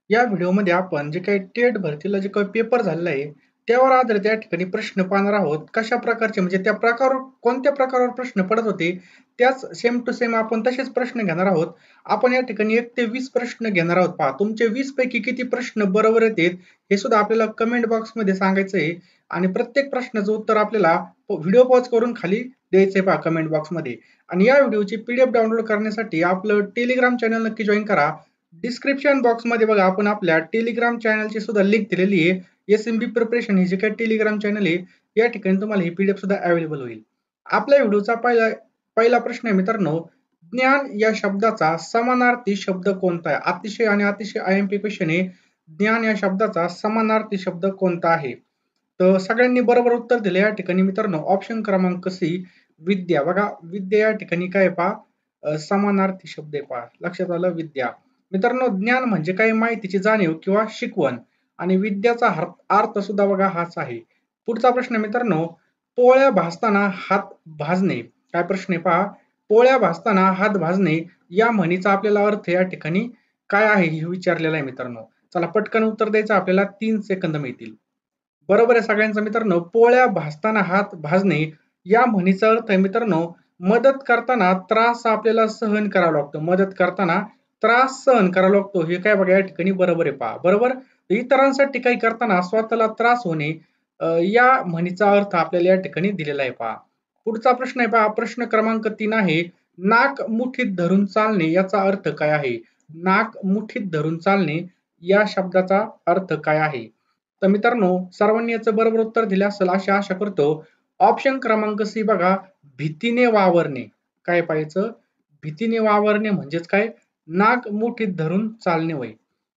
या व्हिडिओमध्ये आपण जे काही टेट भरतीला जे काही पेपर झालेला आहे, त्यावर आधारित या ठिकाणी प्रश्न पाहणार आहोत. कशा प्रकारचे म्हणजे त्या प्रकारावर कोणत्या प्रकारावर प्रश्न पडत होते, त्याच सेम टू सेम आपण तसेच प्रश्न घेणार आहोत. आपण या ठिकाणी 1 ते 20 प्रश्न घेणार आहोत. पहा तुमचे 20 पैकी किती प्रश्न बरोबर येतात, हे सुद्धा आपल्याला कमेंट बॉक्समध्ये सांगायचं आहे आणि प्रत्येक प्रश्नाचं उत्तर आपल्याला व्हिडिओ पॉज करून खाली द्यायचं आहे पहा कमेंट बॉक्समध्ये. आणि या व्हिडिओची पीडीएफ डाउनलोड करण्यासाठी आपलं टेलिग्राम चॅनल नक्की जॉइन करा. डिस्क्रिप्शन बॉक्समध्ये बघा आपण आपल्या टेलिग्राम चॅनलची सुद्धा लिंक दिलेली आहे. एस-एम-बी प्रिपरेशन हे जे काही टेलिग्राम चॅनल आहे, या ठिकाणी तुम्हाला ही पीडीएफ सुद्धा अवेलेबल होईल. आपल्या व्हिडिओचा पहिला पहिला प्रश्न आहे मित्रांनो, ज्ञान या शब्दाचा समानार्थी शब्द कोणता आहे? अतिशय आणि अतिशय आय-एम-पी क्वेश्चन आहे. ज्ञान या शब्दाचा समानार्थी शब्द कोणता आहे? तर सगळ्यांनी बरोबर उत्तर दिलं या ठिकाणी मित्रांनो. ऑप्शन क्रमांक सी विद्या. बघा विद्या या ठिकाणी काय आहे पहा समानार्थी शब्द आहे पहा. लक्षात आलं विद्या. मित्रांनो ज्ञान म्हणजे काय माहितीची जाणीव किंवा शिकवण आणि विद्याचा अर्थ सुद्धा बघा हाच आहे. पुढचा प्रश्न मित्रांनो, पोळ्या भाजताना हात भाजणे. काय प्रश्न आहे पहा, पोळ्या भाजताना हात भाजणे या म्हणीचा आपल्याला अर्थ या ठिकाणी काय आहे हे विचारलेलं आहे मित्रांनो. चला पटकन उत्तर द्यायचं आपल्याला 3 सेकंद मिळतील. बरोबर आहे सगळ्यांचं मित्रांनो. पोळ्या भाजताना हात भाजणे या म्हणीचा अर्थ आहे मित्रांनो, मदत करताना त्रास आपल्याला सहन करावा लागतो. मदत करताना त्रास सहन करावा लागतो. हे काय बघा या ठिकाणी बरोबर आहे पहा. बरोबर? इतरांसाठी काही करताना स्वतःला त्रास होणे या म्हणीचा अर्थ आपल्याला या ठिकाणी दिलेला आहे पहा. पुढचा प्रश्न आहे पहा. प्रश्न क्रमांक 3 आहे. नाक मुठीत धरून चालणे याचा अर्थ काय आहे? नाक मुठीत धरून चालणे या शब्दाचा अर्थ काय आहे? तर मित्रांनो सर्वांनी याचं बरोबर उत्तर दिलं असेल अशी आशा करतो. ऑप्शन क्रमांक सी बघा, भीतीने वावरणे. काय पाहायचं? भीतीने वावरणे म्हणजेच काय? नाक मुठीत धरून चालणे होय.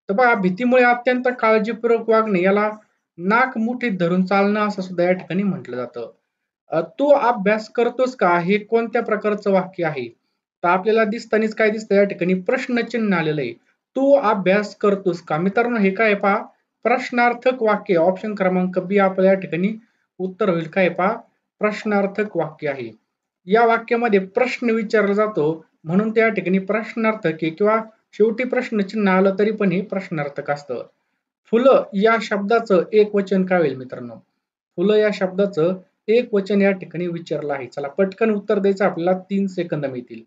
तर पहा भीतीमुळे अत्यंत काळजीपूर्वक वागणे याला नाक मुठीत धरून चालणं असं सुद्धा या ठिकाणी म्हटलं जातं. तू अभ्यास करतोस का? हे कोणत्या प्रकारचं वाक्य आहे? तर आपल्याला दिसतानाच काय दिसतं या ठिकाणी प्रश्नचिन्ह आलेलं आहे. तू अभ्यास करतोस का? मित्रांनो हे काय आहे पहा, प्रश्नार्थक वाक्य. ऑप्शन क्रमांक बी आपल्या या ठिकाणी उत्तर होईल. काय आहे पहा, प्रश्नार्थक वाक्य आहे. या वाक्यामध्ये प्रश्न विचारला जातो म्हणून त्या ठिकाणी प्रश्नार्थक आहे किंवा शेवटी प्रश्नचिन्ह आलं तरी पण हे प्रश्नार्थक असतं. फुलं या शब्दाचं एकवचन काय होईल मित्रांनो? फुलं या शब्दाचं एकवचन या ठिकाणी विचारलं आहे. चला पटकन उत्तर द्यायचं आपल्याला 3 सेकंद मिळतील.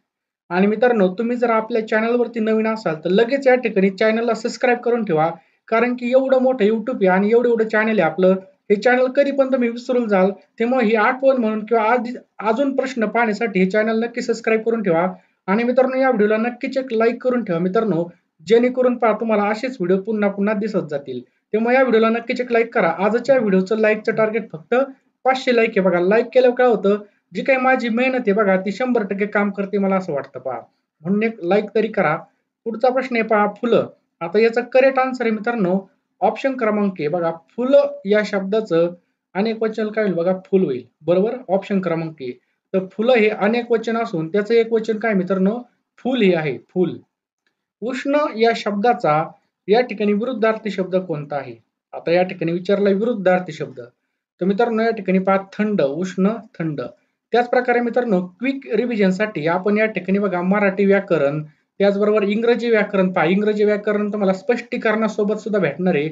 आणि मित्रांनो तुम्ही जर आपल्या चॅनलवरती नवीन असाल तर लगेच या ठिकाणी चॅनलला सबस्क्राईब करून ठेवा. कारण की एवढं मोठं YouTube आहे आणि एवढं चॅनल आहे आपलं. हे चॅनल कधी पण तुम्ही विसरून जाल. त्यामुळे ही आठवण म्हणून किंवा अजून प्रश्न पाहण्यासाठी हे चॅनल नक्की सबस्क्राईब करून ठेवा. आणि मित्रांनो या व्हिडिओला नक्कीच एक लाईक करून ठेवा मित्रांनो. जेणेकरून पहा तुम्हाला असेच व्हिडिओ पुन्हा पुन्हा दिसत जातील. त्यामुळे या व्हिडिओला नक्कीच एक लाईक करा. आजच्या व्हिडिओचं लाईकचं टार्गेट फक्त 500 लाईक आहे बघा. लाईक केल्यावर काय होतं, जी काही माझी मेहनत आहे बघा ती 100% काम करते मला असं वाटतं पहा. म्हणून एक लाईक तरी करा. पुढचा प्रश्न आहे पहा फुलं. आता याचा करेक्ट आन्सर आहे मित्रांनो ऑप्शन क्रमांक आहे बघा. फुलं या शब्दाचं अनेक वचन काय होईल बघा फुल होईल. बरोबर? ऑप्शन क्रमांक आहे. तर फुलं हे अनेक वचन असून त्याचं एक वचन काय मित्रांनो फुल हे आहे फुल. उष्ण या शब्दाचा या ठिकाणी विरुद्धार्थी शब्द कोणता आहे? आता या ठिकाणी विचारला विरुद्धार्थी शब्द. तर मित्रांनो या ठिकाणी पहा थंड, उष्ण, थंड. त्याच प्रकारे मित्रांनो क्विक रिव्हिजनसाठी आपण या ठिकाणी बघा मराठी व्याकरण, त्याचबरोबर इंग्रजी व्याकरण पहा. इंग्रजी व्याकरण तुम्हाला स्पष्टीकरणासोबत सुद्धा भेटणार आहे.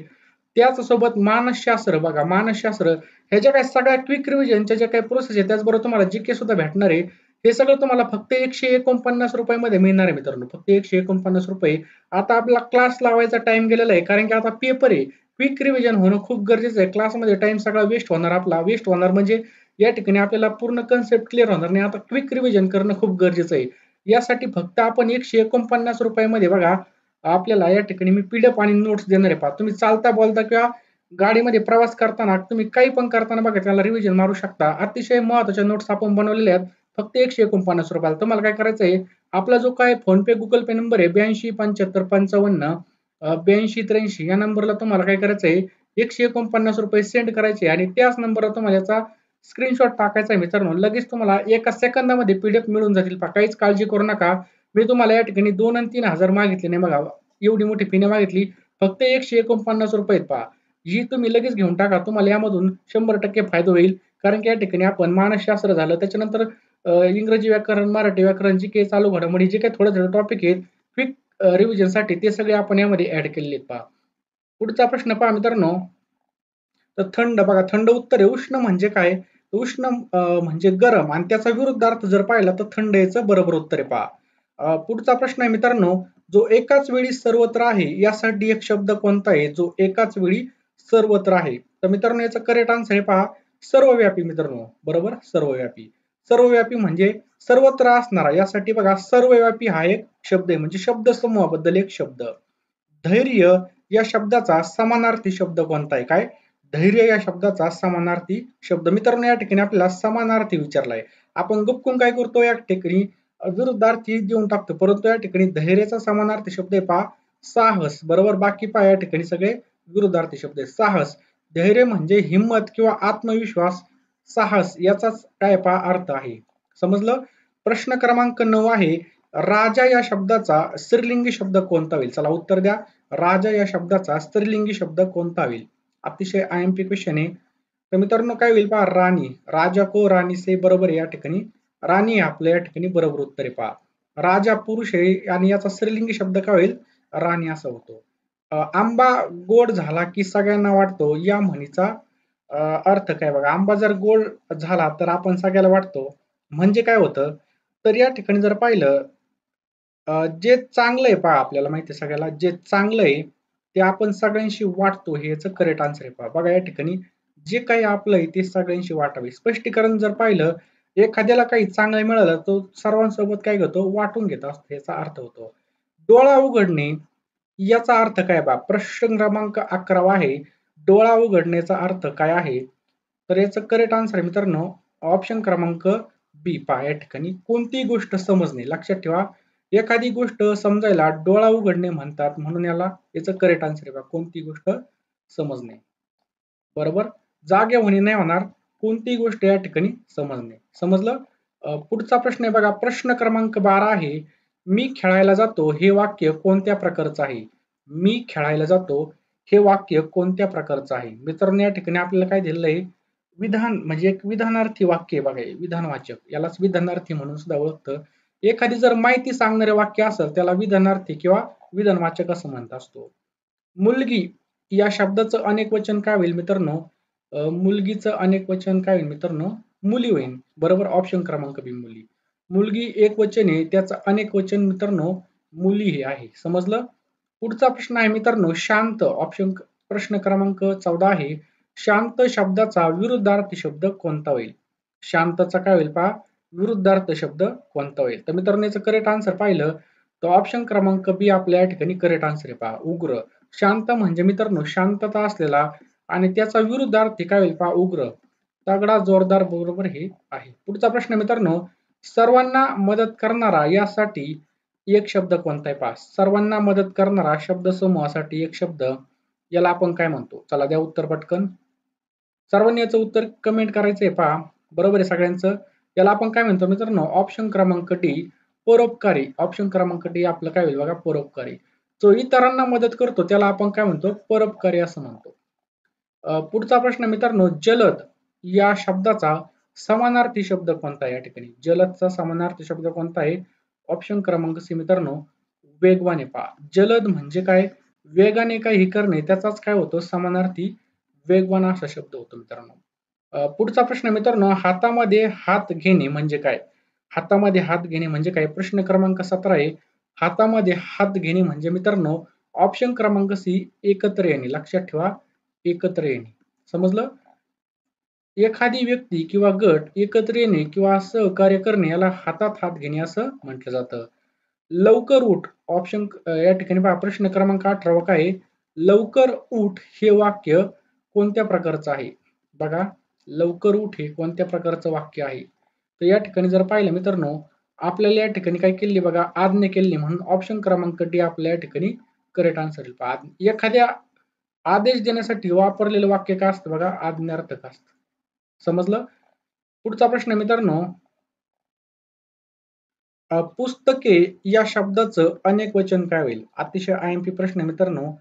त्याचसोबत मानसशास्त्र बघा, मानसशास्त्र ह्याच्या काही सगळ्या क्विक रिव्हिजनच्या ज्या काही प्रोसेस आहे त्याचबरोबर तुम्हाला जी-के सुद्धा भेटणार आहे. हे सगळं तुम्हाला फक्त ₹149 मध्ये मिळणार आहे मित्रांनो. फक्त ₹149. आता आपला क्लास लावायचा टाईम गेलेला आहे. कारण की आता पेपर आहे. क्विक रिव्हिजन होणं खूप गरजेचं आहे. क्लासमध्ये टाईम सगळा वेस्ट होणार आपला. वेस्ट होणार म्हणजे या ठिकाणी आपल्याला पूर्ण कन्सेप्ट क्लिअर होणार नाही. आता क्विक रिव्हिजन करणं खूप गरजेचं आहे. यासाठी फक्त आपण ₹149 मध्ये बघा आपल्याला या ठिकाणी मी पीडीएफ आणि नोट्स देणार आहे पहा. तुम्ही चालता, बोलता किंवा गाडीमध्ये प्रवास करताना तुम्ही काही पण करताना बघा त्याला रिव्हिजन मारू शकता. अतिशय महत्त्वाच्या नोट्स आपण बनवलेल्या आहेत. फक्त ₹149 तुम्हाला काय करायचं आहे, आपला जो काय फोनपे, गुगल पे नंबर आहे 827555 8283 या नंबरला तुम्हाला काय करायचं आहे, ₹149 सेंड करायचे आणि त्याच नंबरवर तुम्हाला याचा स्क्रीनशॉट टाकायचा आहे मित्रांनो. लगेच तुम्हाला एका सेकंदामध्ये पीडीएफ मिळून जातील पहा. काहीच काळजी करू नका. मी तुम्हाला या ठिकाणी 2 आणि 3,000 मागितले नाही बघा. एवढी मोठी फी नाही मागितली. फक्त ₹149 आहेत पहा. ही तुम्ही लगेच घेऊन टाका. तुम्हाला यामधून 100% फायदा होईल. कारण की या ठिकाणी आपण मानसशास्त्र झालं, त्याच्यानंतर इंग्रजी व्याकरण, मराठी व्याकरण, जी-के, चालू घडामोडी जे काही थोडे-थोडे टॉपिक आहेत, क्विक रिव्हिजनसाठी ते सगळे आपण यामध्ये ॲड केलेले आहेत पहा. पुढचा प्रश्न पहा मित्रांनो, तर थंड बघा, थंड उत्तर आहे. उष्ण म्हणजे काय? उष्ण म्हणजे गरम आणि त्याचा विरुद्धार्थ जर पाहिला तर थंड याचं बरोबर उत्तर आहे पहा. पुढचा प्रश्न आहे मित्रांनो, जो एकाच वेळी सर्वत्र आहे यासाठी एक शब्द कोणता आहे? जो एकाच वेळी सर्वत्र आहे. तर मित्रांनो याचं करेक्ट आन्सर आहे पहा, सर्वव्यापी मित्रांनो. बरोबर? सर्वव्यापी. सर्वव्यापी म्हणजे सर्वत्र असणारा. यासाठी बघा सर्वव्यापी हा एक शब्द आहे. म्हणजे शब्दसमूहाबद्दल एक शब्द. धैर्य या शब्दाचा समानार्थी शब्द कोणता आहे? काय? धैर्य या शब्दाचा समानार्थी शब्द. मित्रांनो या ठिकाणी आपल्याला समानार्थी विचारलाय. आपण गपकून काय करतो या ठिकाणी विरुद्धार्थी देऊन टाकतो. परंतु या ठिकाणी धैर्याचा समानार्थी शब्द आहे पहा साहस. बरोबर? बाकी पहा या ठिकाणी सगळे विरुद्धार्थी शब्द आहेत. साहस. धैर्य म्हणजे हिंमत किंवा आत्मविश्वास, साहस याचाच काय पहा अर्थ आहे. समजलं? प्रश्न क्रमांक 9 आहे. राजा या शब्दाचा स्त्रीलिंगी शब्द कोणता होईल? चला उत्तर द्या. राजा या शब्दाचा स्त्रीलिंगी शब्द कोणता होईल? अतिशय आयएमपी क्वेश्चन आहे. तर मित्रांनो काय होईल पहा राणी. राजा को राणी से बरोबर आहे या ठिकाणी. राणी आपल्या या ठिकाणी बरोबर उत्तर आहे पहा. राजा पुरुष आहे आणि याचा स्त्रीलिंगी शब्द काय होईल? राणी असा होतो. आंबा गोड झाला की सगळ्यांना वाटतो या म्हणीचा अर्थ काय बघा. आंबा जर गोड झाला तर आपण सगळ्याला वाटतो. म्हणजे काय होतं? तर या ठिकाणी जर पाहिलं जे चांगलं आहे पहा आपल्याला माहिती आहे सगळ्याला, जे चांगलं आहे ते आपण सगळ्यांशी वाटतो हे याचं करेक्ट आन्सर आहे पहा. बघा या ठिकाणी जे काही आपलं आहे ते सगळ्यांशी वाटावे. स्पष्टीकरण जर पाहिलं, एखाद्याला काही चांगलं मिळालं तो सर्वांसोबत काय करतो? वाटून घेत असतो याचा अर्थ होतो. डोळा उघडणे याचा अर्थ काय पहा? प्रश्न क्रमांक 11 आहे. डोळा उघडण्याचा अर्थ काय आहे? तर याचं करेक्ट आन्सर आहे मित्रांनो ऑप्शन क्रमांक बी पहा या ठिकाणी कोणतीही गोष्ट समजणे. लक्षात ठेवा एखादी गोष्ट समजायला डोळा उघडणे म्हणतात म्हणून याचं करेक्ट आन्सर आहे बघा कोणती गोष्ट समजणे. बरोबर? जागे होणे नाही होणार, कोणतीही गोष्ट या ठिकाणी समजणे. समजलं? पुढचा प्रश्न आहे बघा प्रश्न क्रमांक 12 आहे. मी खेळायला जातो हे वाक्य कोणत्या प्रकारचं आहे? मी खेळायला जातो हे वाक्य कोणत्या प्रकारचं आहे? मित्रांनो या ठिकाणी आपल्याला काय दिलेलं आहे? विधान म्हणजे एक विधानार्थी वाक्य आहे बघा हे विधानवाचक. यालाच विधानार्थी म्हणून सुद्धा ओळखतं. एखादी जर माहिती सांगणारे वाक्य असेल त्याला विधानार्थी किंवा विधानवाचक असं म्हणत असतो. मुलगी या शब्दाचं अनेक वचन काय होईल मित्रांनो? मुलगीचं अनेक वचन काय होईल मित्रांनो? मुली होईल. बरोबर ऑप्शन क्रमांक बी मुली. मुलगी एक वचन आहे त्याचं अनेक वचन मित्रांनो मुली हे आहे. समजलं? पुढचा प्रश्न आहे मित्रांनो शांत ऑप्शन प्रश्न क्रमांक 14 आहे. शांत शब्दाचा विरुद्धार्थी शब्द कोणता होईल? शांतचा काय होईल पहा विरुद्धार्थ शब्द कोणता होईल? तर मित्रांनो याचं करेक्ट आन्सर पाहिलं तर ऑप्शन क्रमांक बी आपल्या या ठिकाणी करेक्ट आन्सर आहे पहा उग्र. शांत म्हणजे मित्रांनो शांतता असलेला आणि त्याचा विरुद्धार्थी काय होईल पहा उग्र. तगडा जोरदार बरोबर हे आहे. पुढचा प्रश्न मित्रांनो सर्वांना मदत करणारा यासाठी एक शब्द कोणता आहे पहा. सर्वांना मदत करणारा शब्द समूहासाठी एक शब्द याला आपण काय म्हणतो? चला द्या उत्तर पटकन. सर्वांनी याचं उत्तर कमेंट करायचं आहे पहा. बरोबर आहे सगळ्यांचं. याला आपण काय म्हणतो मित्रांनो ऑप्शन क्रमांक डी परोपकारी. ऑप्शन क्रमांक डी आपलं काय होईल बघा परोपकारी. जो इतरांना मदत करतो त्याला आपण काय म्हणतो? परोपकारी असं म्हणतो. पुढचा प्रश्न मित्रांनो जलद या शब्दाचा समानार्थी शब्द कोणता आहे या ठिकाणी? जलदचा समानार्थी शब्द कोणता आहे? ऑप्शन क्रमांक सी मित्रांनो वेगवान पहा. जलद म्हणजे काय? वेगाने काही करणे त्याचाच काय होतो समानार्थी वेगवान असा शब्द होतो मित्रांनो. पुढचा प्रश्न मित्रांनो हातामध्ये हात घेणे म्हणजे काय? हातामध्ये हात घेणे म्हणजे काय? प्रश्न क्रमांक 17 आहे. हातामध्ये हात घेणे म्हणजे मित्रांनो ऑप्शन क्रमांक सी एकत्र येणे. लक्षात ठेवा एकत्र येणे. समजलं? एखादी व्यक्ती किंवा गट एकत्र येणे किंवा सहकार्य करणे याला हातात हात घेणे असं म्हटलं जातं. लवकर उठ ऑप्शन या ठिकाणी पहा प्रश्न क्रमांक 18 काय आहे? लवकर उठ हे वाक्य कोणत्या प्रकारचं आहे? बघा लवकर उठ हे कोणत्या प्रकारचं वाक्य आहे? तर या ठिकाणी जर पाहिलं मित्रांनो आपल्याला या ठिकाणी काय केली बघा आज्ञा केली म्हणून ऑप्शन क्रमांक डी आपल्या या ठिकाणी करेक्ट आन्सर येईल. पहा एखाद्या आदेश देण्यासाठी वापरलेलं वाक्य काय असतं बघा आज्ञार्थक असतं. समजलं? पुढचा प्रश्न मित्रांनो पुस्तके या शब्दाचं अनेक वचन काय होईल? अतिशय आयएमपी प्रश्न मित्रांनो.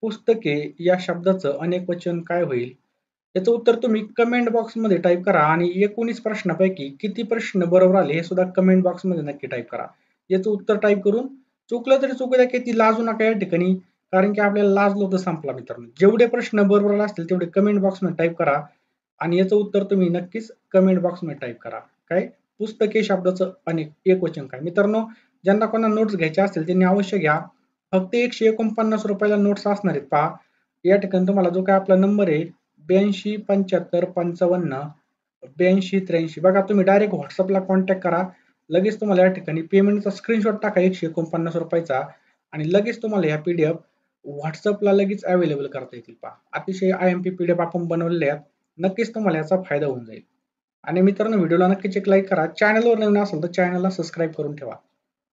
पुस्तके या शब्दाचं अनेक वचन काय होईल? याचं उत्तर तुम्ही कमेंट बॉक्समध्ये टाइप करा आणि 19 प्रश्नापैकी किती प्रश्न बरोबर आले हे सुद्धा कमेंट बॉक्समध्ये नक्की टाइप करा. याचं उत्तर टाइप करून चुकलं तरी चुकू द्या की ती लाजू नका या ठिकाणी. कारण की आपल्याला लाजलो तर संपला मित्रांनो. जेवढे प्रश्न बरोबर असतील तेवढे कमेंट बॉक्समध्ये टाइप करा आणि याचं उत्तर तुम्ही नक्कीच कमेंट बॉक्समध्ये टाइप करा. काय? पुस्तके शब्दाचं अनेक एकवचन काय? मित्रांनो, ज्यांना कोणाला नोट्स घ्यायच्या असतील त्यांनी अवश्य घ्या. फक्त ₹149 ला नोट्स असणार आहेत पहा. या ठिकाणी तुम्हाला जो काही आपला नंबर आहे 827555 8283 बघा तुम्ही डायरेक्ट WhatsAppला कॉन्टॅक्ट करा. लगेच तुम्हाला या ठिकाणी पेमेंटचा स्क्रीनशॉट टाका ₹149 आणि लगेच तुम्हाला या पीडीएफ WhatsAppला लगेच अवेलेबल करता येतील पहा. अतिशय आय-एम-पी पीडीएफ आपण बनवलेले आहेत. नक्कीच तुम्हाला याचा फायदा होऊन जाईल. आणि मित्रांनो व्हिडिओला नक्कीच एक लाईक करा. चॅनलवर नवीन असाल तर चॅनलला सबस्क्राईब करून ठेवा.